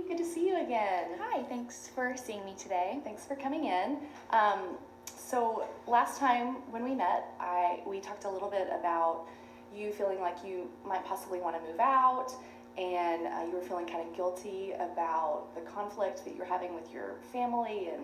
good to see you again. Hi, thanks for seeing me today. Thanks for coming in. So last time when we met, we talked a little bit about you feeling like you might possibly want to move out, and you were feeling kind of guilty about the conflict that you're having with your family and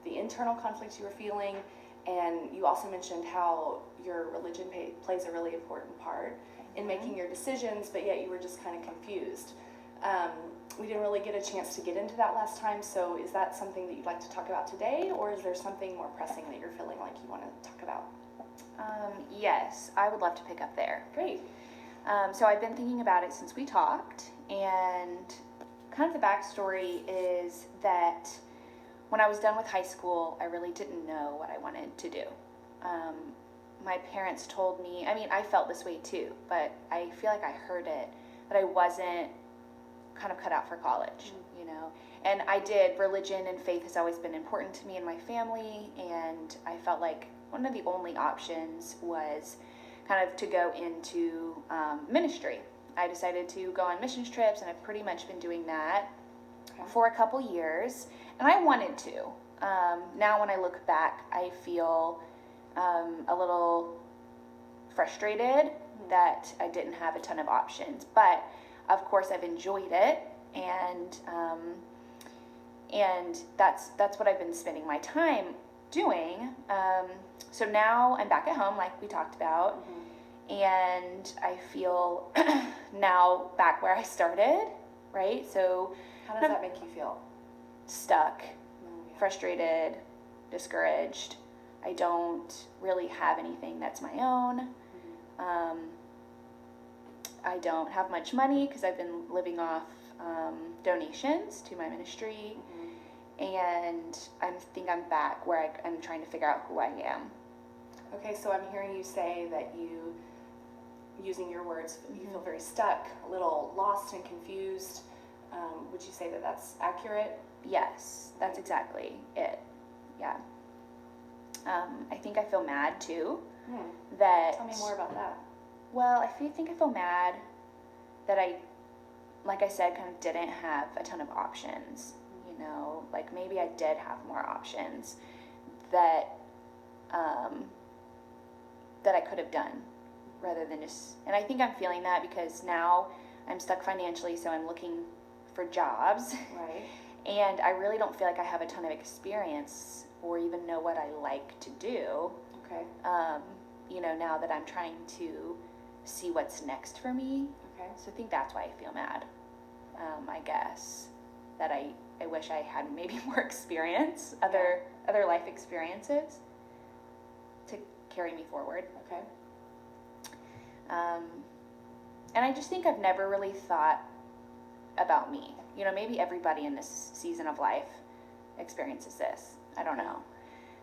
the internal conflicts you were feeling. And you also mentioned how your religion plays a really important part in making your decisions, but yet you were just kind of confused. We didn't really get a chance to get into that last time, so is that something that you'd like to talk about today, or is there something more pressing that you're feeling like you want to talk about? Yes, I would love to pick up there. Great. So I've been thinking about it since we talked, and kind of the backstory is that when I was done with high school, I really didn't know what I wanted to do. My parents told me, I felt this way too, but I feel like I heard it, that I wasn't kind of cut out for college, and I did. Religion and faith has always been important to me and my family, and I felt like one of the only options was kind of to go into ministry. I decided to go on missions trips, and I've pretty much been doing that for a couple years, and I wanted to. Now when I look back, I feel a little frustrated that I didn't have a ton of options, but of course I've enjoyed it, and that's what I've been spending my time doing. So now I'm back at home, like we talked about, and I feel now back where I started, right? So how does that make you feel? Stuck, frustrated, discouraged. I don't really have anything that's my own. I don't have much money because I've been living off donations to my ministry, and I think I'm back where I'm trying to figure out who I am. Okay, so I'm hearing you say that you, using your words, you feel very stuck, a little lost and confused. Would you say that that's accurate? Yes, that's exactly it. Yeah. I think I feel mad too. That. Tell me more about that. Well, I think I feel mad that I, like I said, kind of didn't have a ton of options. Like maybe I did have more options that I could have done rather than just. And I think I'm feeling that because now I'm stuck financially, so I'm looking for jobs. Right. And I really don't feel like I have a ton of experience or even know what I like to do. Okay. Now that I'm trying to see what's next for me. Okay. So I think that's why I feel mad. I guess that I wish I had maybe more experience, other life experiences to carry me forward. Okay. And I just think I've never really thought about me. Maybe everybody in this season of life experiences this. I don't know.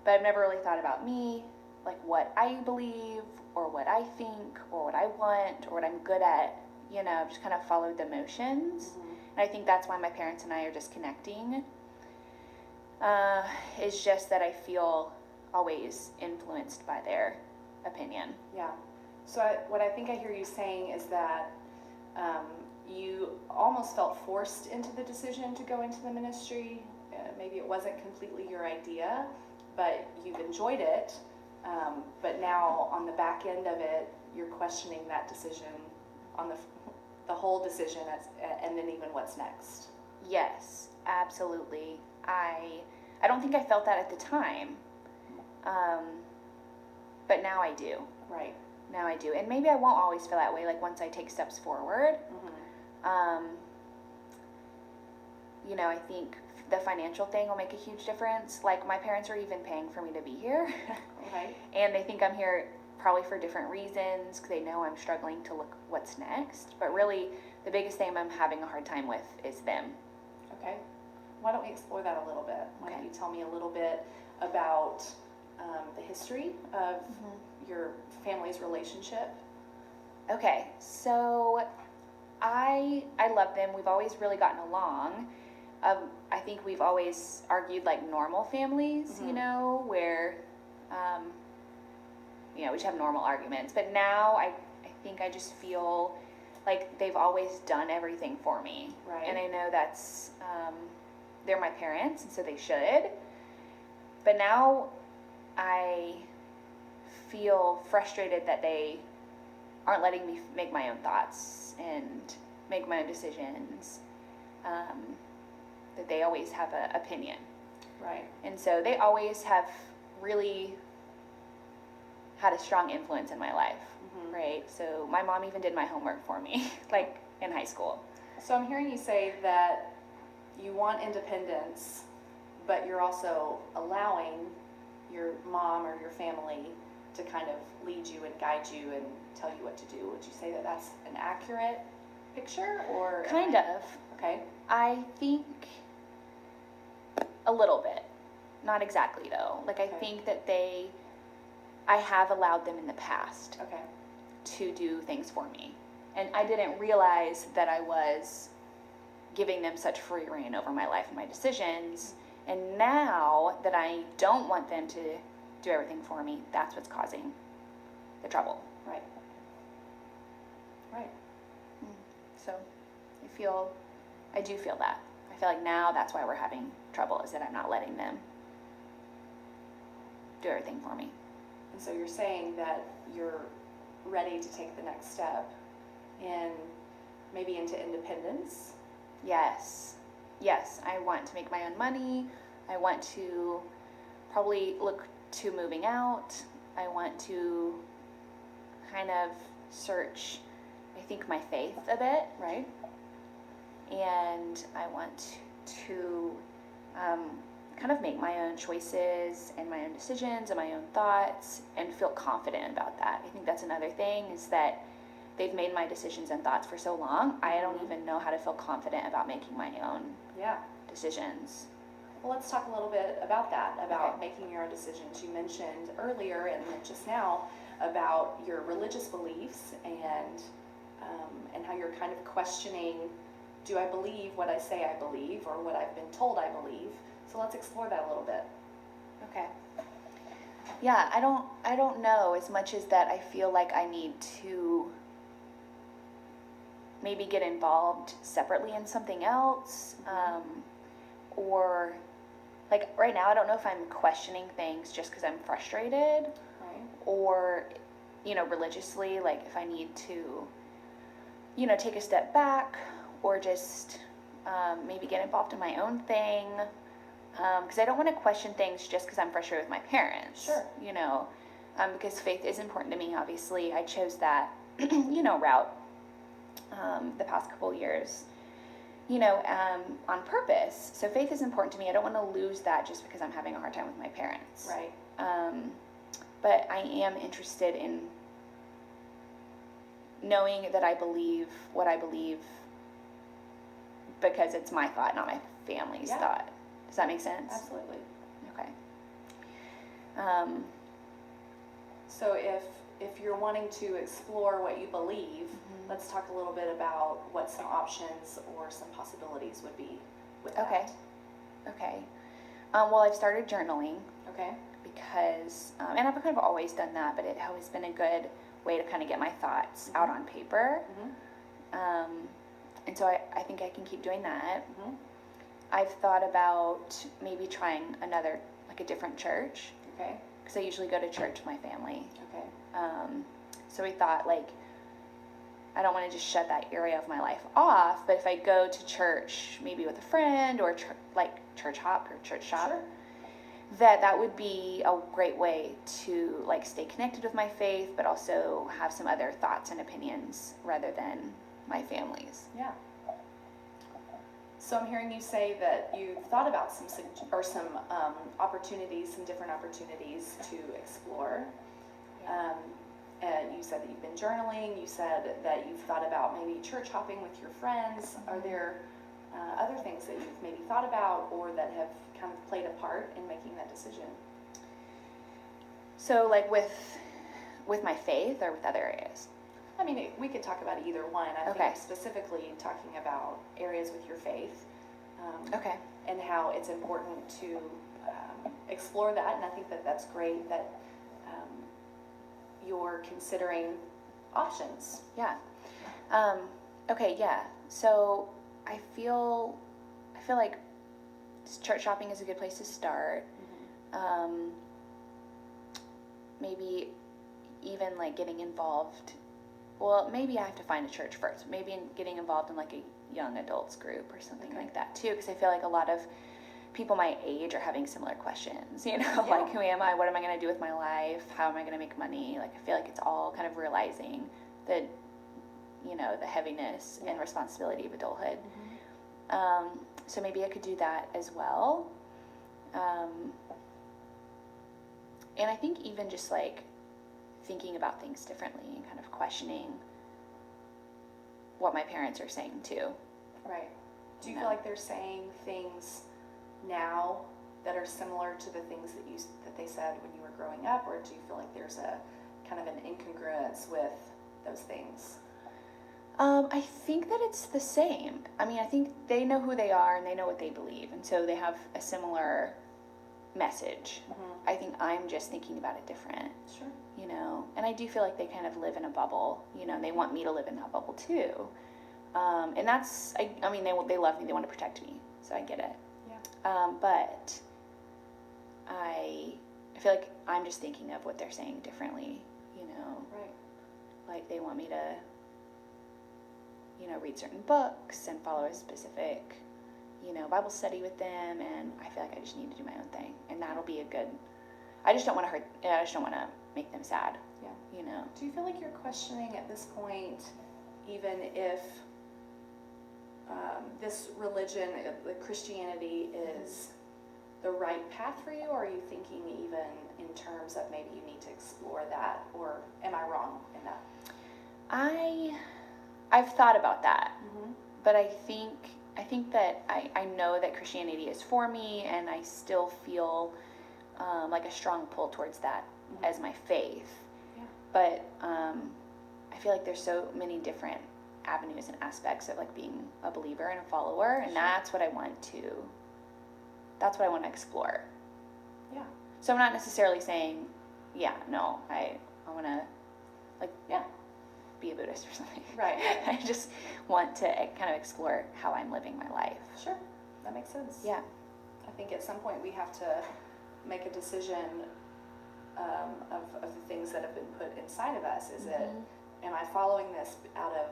But I've never really thought about me, like what I believe or what I think or what I want or what I'm good at. Just kind of followed the motions. And I think that's why my parents and I are just connecting. It's just that I feel always influenced by their opinion. Yeah. So what I think I hear you saying is that you almost felt forced into the decision to go into the ministry. Maybe it wasn't completely your idea, but you've enjoyed it. But now on the back end of it, you're questioning that decision on the whole decision and then even what's next. Yes, absolutely. I don't think I felt that at the time, but now I do. Right. Now I do. And maybe I won't always feel that way, like once I take steps forward. I think the financial thing will make a huge difference. Like my parents are even paying for me to be here. Okay. And they think I'm here probably for different reasons because they know I'm struggling to look what's next. But really, the biggest thing I'm having a hard time with is them. Okay. Why don't we explore that a little bit? Why don't you tell me a little bit about the history of your family's relationship? Okay, so I love them. We've always really gotten along. I think we've always argued like normal families, where we just have normal arguments. But now I think I just feel like they've always done everything for me. Right. And I know that's, they're my parents, and so they should. But now I feel frustrated that they aren't letting me make my own thoughts and make my own decisions, that they always have an opinion. Right. And so they always have really had a strong influence in my life, right? So my mom even did my homework for me, like in high school. So I'm hearing you say that you want independence, but you're also allowing your mom or your family to kind of lead you and guide you and tell you what to do. Would you say that that's an accurate picture, or? Kind of. Okay. I think a little bit. Not exactly, though. Like, I think that I have allowed them in the past to do things for me. And I didn't realize that I was giving them such free rein over my life and my decisions. And now that I don't want them to do everything for me, that's what's causing the trouble. Right. Right. So I do feel that. I feel like now that's why we're having trouble, is that I'm not letting them do everything for me. And so you're saying that you're ready to take the next step maybe into independence? Yes. I want to make my own money. I want to probably look to moving out. I want to kind of search, I think, my faith a bit. Right. And I want to kind of make my own choices and my own decisions and my own thoughts and feel confident about that. I think that's another thing, is that they've made my decisions and thoughts for so long, I don't even know how to feel confident about making my own decisions. Well, let's talk a little bit about that, about making your own decisions. You mentioned earlier and just now about your religious beliefs and how you're kind of questioning, do I believe what I say I believe or what I've been told I believe? So let's explore that a little bit. Okay. Yeah, I don't know, as much as that I feel like I need to maybe get involved separately in something else, or like right now I don't know if I'm questioning things just because I'm frustrated, or religiously, like if I need to take a step back or just maybe get involved in my own thing, because I don't want to question things just because I'm frustrated with my parents. Sure. Because faith is important to me. Obviously, I chose that route the past couple years, on purpose. So faith is important to me. I don't want to lose that just because I'm having a hard time with my parents. Right. But I am interested in knowing that I believe what I believe because it's my thought, not my family's thought. Does that make sense? Absolutely. Okay. So if you're wanting to explore what you believe, let's talk a little bit about what some options or some possibilities would be with that. Okay. Well, I've started journaling. Okay. Because, and I've kind of always done that, but it has been a good way to kind of get my thoughts out on paper. And so I think I can keep doing that. I've thought about maybe trying a different church. Okay. Because I usually go to church with my family. Okay. So we thought, I don't want to just shut that area of my life off, but if I go to church, maybe with a friend or church hop or church shop, sure. that would be a great way to stay connected with my faith, but also have some other thoughts and opinions rather than my family's. Yeah. So I'm hearing you say that you've thought about some opportunities, some different opportunities to explore. And you said that you've been journaling. You said that you've thought about maybe church hopping with your friends. Are there other things that you've maybe thought about or that have kind of played a part in making that decision? So with my faith or with other areas? I mean, we could talk about either one. I think specifically talking about areas with your faith. And how it's important to explore that. And I think that that's great that you're considering options. Yeah. Okay, yeah. So I feel like church shopping is a good place to start. Maybe even like getting involved. Well, maybe I have to find a church first. Maybe getting involved in like a young adults group or something like that too, because I feel like a lot of people my age are having similar questions, like who am I? What am I going to do with my life? How am I going to make money? Like I feel like it's all kind of realizing the heaviness and responsibility of adulthood. So maybe I could do that as well. And I think even just like thinking about things differently and kind of questioning what my parents are saying too. Right. Do you feel like they're saying things now that are similar to the things that they said when you were growing up, or do you feel like there's a kind of an incongruence with those things? I think that it's the same. I mean, I think they know who they are and they know what they believe, and so they have a similar message. I think I'm just thinking about it different. Sure. And I do feel like they kind of live in a bubble, and they want me to live in that bubble too. And that's, I mean, they love me, they want to protect me, so I get it. Yeah. But I feel like I'm just thinking of what they're saying differently, Right. Like they want me to, read certain books and follow a specific, Bible study with them, and I feel like I just need to do my own thing, and that'll be I just don't want to make them sad. Yeah. Do you feel like you're questioning at this point, even if this religion, Christianity, is the right path for you, or are you thinking even in terms of maybe you need to explore that, or am I wrong in that? I've thought about that, but I think that I know that Christianity is for me, and I still feel like a strong pull towards that as my faith. Yeah. But I feel like there's so many different avenues and aspects of like being a believer and a follower, and that's what I want to explore. Yeah. So I'm not necessarily saying, I want to be a Buddhist or something. Right. I just want to kind of explore how I'm living my life. Sure. That makes sense. Yeah. I think at some point we have to make a decision of the things that have been put inside of us. Is it, am I following this out of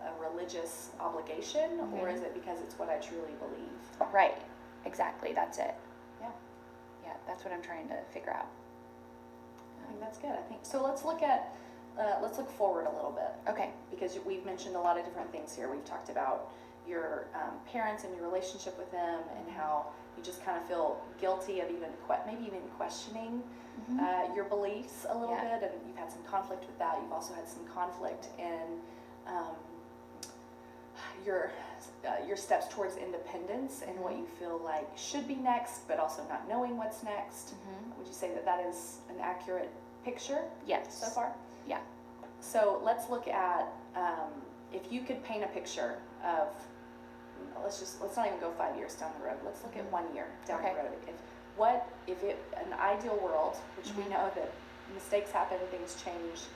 a religious obligation, or is it because it's what I truly believe? Right. Exactly. That's it. Yeah. Yeah. That's what I'm trying to figure out. I think that's good. So. Let's look forward a little bit. Okay. Because we've mentioned a lot of different things here. We've talked about your parents and your relationship with them, and how you just kind of feel guilty of maybe even questioning your beliefs a little bit, and you've had some conflict with that. You've also had some conflict in your steps towards independence and what you feel like should be next, but also not knowing what's next. Would you say that is an accurate picture? Yes. So far? Yeah. So let's look at if you could paint a picture of, let's not even go 5 years down the road. Let's look at 1 year down the road. If an ideal world, which we know that mistakes happen, things change,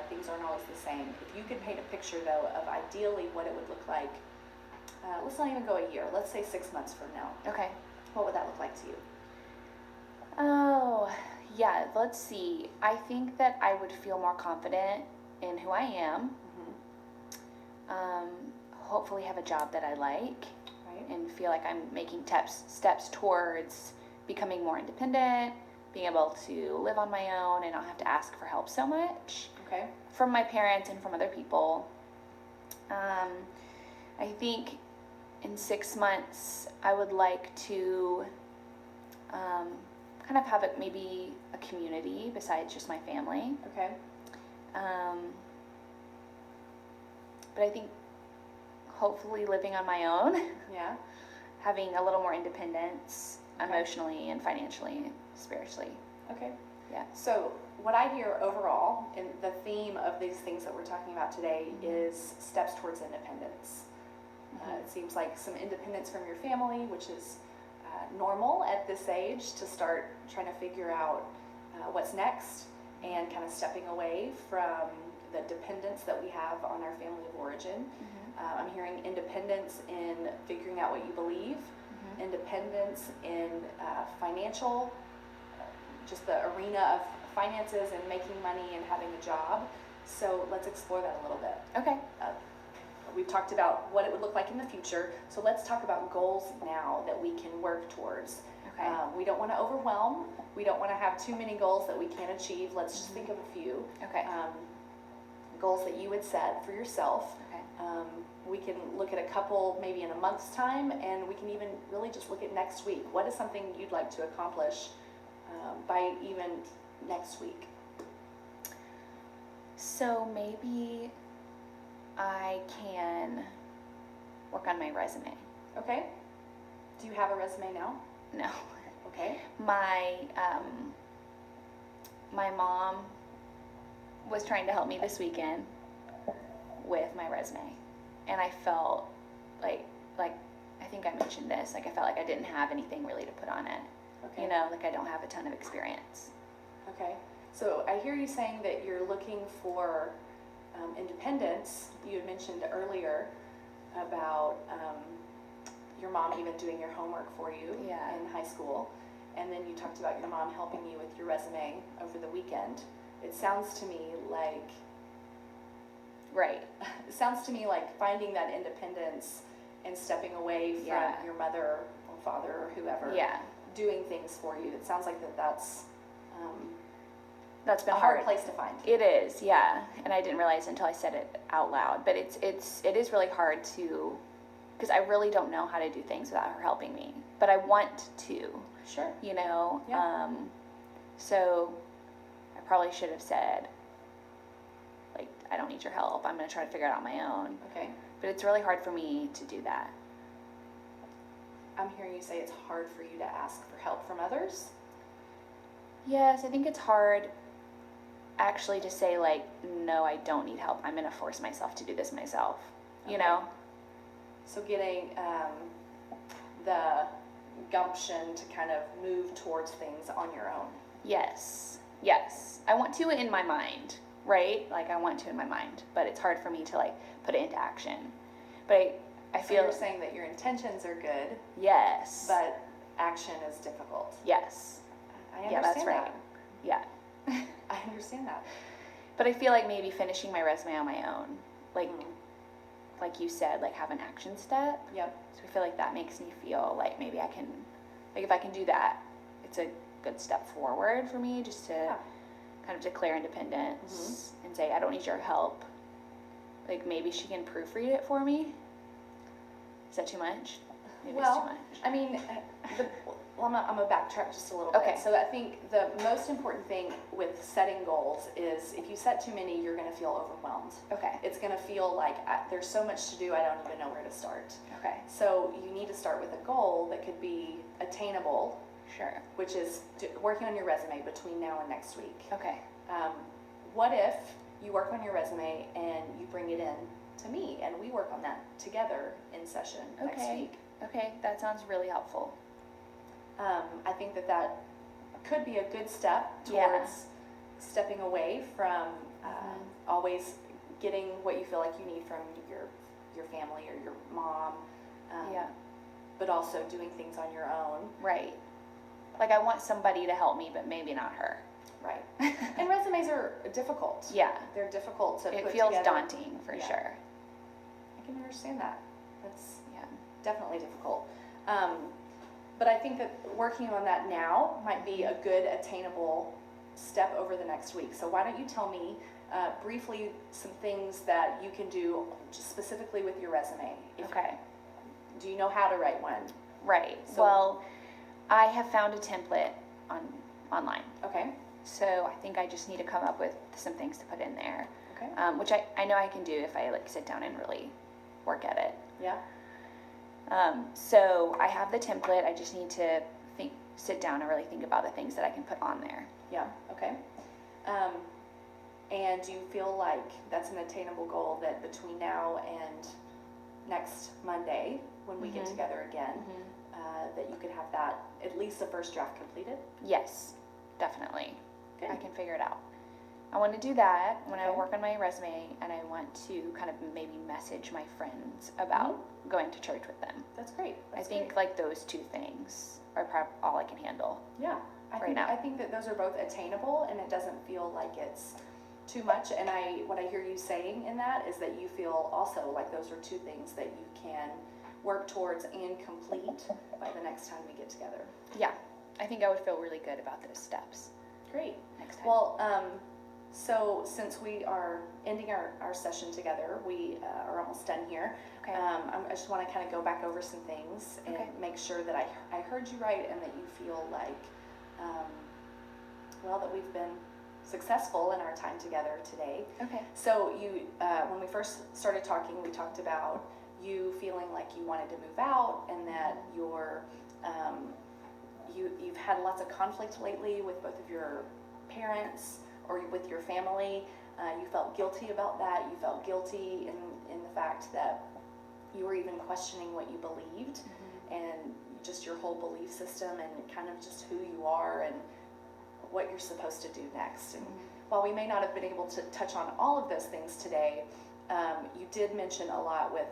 things aren't always the same. If you could paint a picture though of ideally what it would look like, let's not even go a year. Let's say 6 months from now. Okay. What would that look like to you? Oh, yeah. Let's see. I think that I would feel more confident in who I am. Hopefully have a job that I like, right, and feel like I'm making steps towards becoming more independent, being able to live on my own and not have to ask for help so much from my parents and from other people. I think in 6 months I would like to kind of have maybe a community besides just my family. Okay. But I think hopefully living on my own. Yeah. Having a little more independence emotionally and financially, spiritually. Okay. Yeah. So what I hear overall, and the theme of these things that we're talking about today, is steps towards independence. It seems like some independence from your family, which is normal at this age, to start trying to figure out what's next, and kind of stepping away from the dependence that we have on our family of origin. I'm hearing independence in figuring out what you believe, independence in financial, just the arena of finances and making money and having a job. So let's explore that a little bit. Okay. We've talked about what it would look like in the future. So let's talk about goals now that we can work towards. Okay. We don't want to overwhelm. We don't want to have too many goals that we can't achieve. Let's just think of a few. Okay. Goals that you would set for yourself. Okay. We can look at a couple maybe in a month's time, and we can even really just look at next week. What is something you'd like to accomplish by even next week? So maybe I can work on my resume. Okay. Do you have a resume now? No. Okay. My mom was trying to help me this weekend with my resume, and I felt like I think I mentioned this, like I felt like I didn't have anything really to put on it. Okay. You know, like I don't have a ton of experience. Okay. So I hear you saying that you're looking for independence. You had mentioned earlier about your mom even doing your homework for you in high school. And then you talked about your mom helping you with your resume over the weekend. It sounds to me like... Right. It sounds to me like finding that independence and stepping away from your mother or father or whoever doing things for you. It sounds like that's been a hard place to find. It is, yeah. And I didn't realize until I said it out loud. But it is really hard to, because I really don't know how to do things without her helping me. But I want to. Sure. You know? Yeah. So I probably should have said, like, I don't need your help. I'm going to try to figure it out on my own. Okay. But it's really hard for me to do that. I'm hearing you say it's hard for you to ask for help from others. Yes, I think it's hard actually to say, like, no, I don't need help. I'm going to force myself to do this myself. You know? So getting the gumption to kind of move towards things on your own. Yes. Yes. I want to in my mind, right? Like, I want to in my mind. But it's hard for me to, like, put it into action. But I feel... So you're saying that your intentions are good. Yes. But action is difficult. Yes. I understand yeah, that's right. that. Yeah. I understand that. But I feel like maybe finishing my resume on my own, like like you said, like have an action step. Yep. So I feel like that makes me feel like maybe I can, like if I can do that, it's a good step forward for me just to kind of declare independence and say, I don't need your help. Like maybe she can proofread it for me. Is that too much? Maybe it's too much. I mean, I'm gonna backtrack just a little bit. Okay. So I think the most important thing with setting goals is if you set too many, you're gonna feel overwhelmed. Okay. It's gonna feel like there's so much to do, I don't even know where to start. Okay. So you need to start with a goal that could be attainable. Sure. Which is working on your resume between now and next week. Okay. What if you work on your resume and you bring it in to me and we work on that together in session next week? Okay, that sounds really helpful. I think that could be a good step towards stepping away from always getting what you feel like you need from your family or your mom. But also doing things on your own. Right. Like I want somebody to help me, but maybe not her. Right. And resumes are difficult. Yeah. They're difficult to put together. It feels daunting for sure. I can understand that. That's definitely difficult. But I think that working on that now might be a good attainable step over the next week. So why don't you tell me briefly some things that you can do just specifically with your resume? Do you know how to write one? Right. So, well, I have found a template online. Okay. So I think I just need to come up with some things to put in there. Okay. Which I know I can do if I like sit down and really work at it. Yeah. So I have the template. I just need to sit down and really think about the things that I can put on there. Yeah. Okay. And do you feel like that's an attainable goal that between now and next Monday, when we get together again, that you could have that, at least the first draft completed? Yes, definitely. Good. I can figure it out. I want to do that when I Okay. work on my resume, and I want to kind of maybe message my friends about going to church with them. That's great. That's I think great. like those two things are all I can handle. Yeah, right now. I think that those are both attainable, and it doesn't feel like it's too much. And what I hear you saying in that is that you feel also like those are two things that you can work towards and complete by the next time we get together. Yeah, I think I would feel really good about those steps Great. next time. Well, so since we are ending our session together, we are almost done here. Okay. I just want to kind of go back over some things and Okay. make sure that I heard you right and that you feel like, well, that we've been successful in our time together today. Okay. So when we first started talking, we talked about you feeling like you wanted to move out and that you've had lots of conflict lately with both of your parents or with your family. You felt guilty about that. You felt guilty in the fact that you were even questioning what you believed and just your whole belief system and kind of just who you are and what you're supposed to do next. And while we may not have been able to touch on all of those things today, you did mention a lot with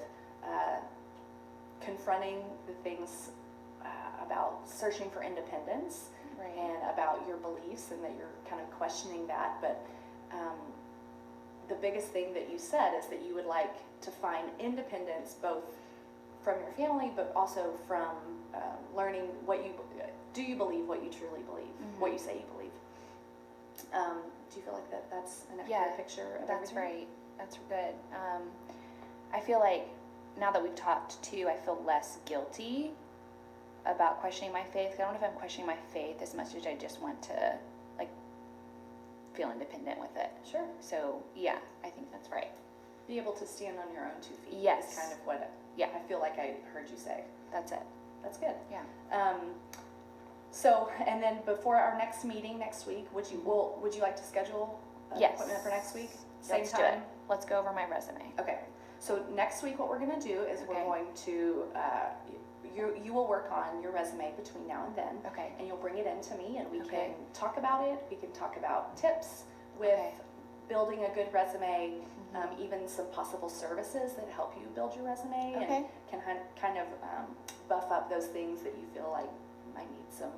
confronting the things about searching for independence Right. and about your beliefs and that you're kind of questioning that. But the biggest thing that you said is that you would like to find independence both from your family but also from learning do you believe what you truly believe, what you say you believe. Do you feel like that's an accurate picture of That's everything? right. That's good. I feel like now that we've talked too, I feel less guilty about questioning my faith. I don't know if I'm questioning my faith as much as I just want to like feel independent with it. Sure. So yeah, I think that's right. Be able to stand on your own 2 feet Yes. is kind of what Yeah. I feel like I heard you say. That's it. That's good. Yeah. So, and then before our next meeting next week, would you like to schedule an Yes. appointment for next week? Same Let's time? do it. Let's go over my resume. Okay. So next week, what we're going to do is we're Okay. going to you will work on your resume between now and then, Okay. and you'll bring it in to me, and we Okay. can talk about it. We can talk about tips with Okay. building a good resume, even some possible services that help you build your resume, Okay. and can kind of buff up those things that you feel like might need some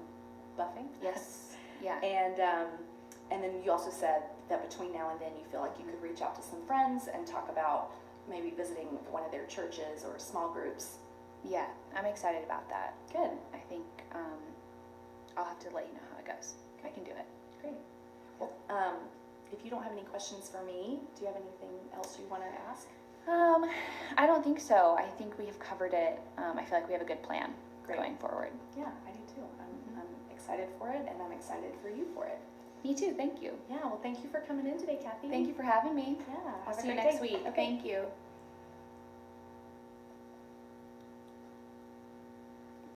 buffing. Yes. Yeah. And then you also said that between now and then you feel like you could reach out to some friends and talk about maybe visiting one of their churches or small groups. Yeah. I'm excited about that. Good. I think I'll have to let you know how it goes. I can do it. Great. Well, if you don't have any questions for me, do you have anything else you want to ask? I don't think so. I think we have covered it. I feel like we have a good plan Great. going forward. Yeah, I do too. I'm excited for it, and I'm excited for you for it. Me too. Thank you. Yeah, well, thank you for coming in today, Kathy. Thank you for having me. Yeah, I'll have a see you great next day. week. Okay. Thank you.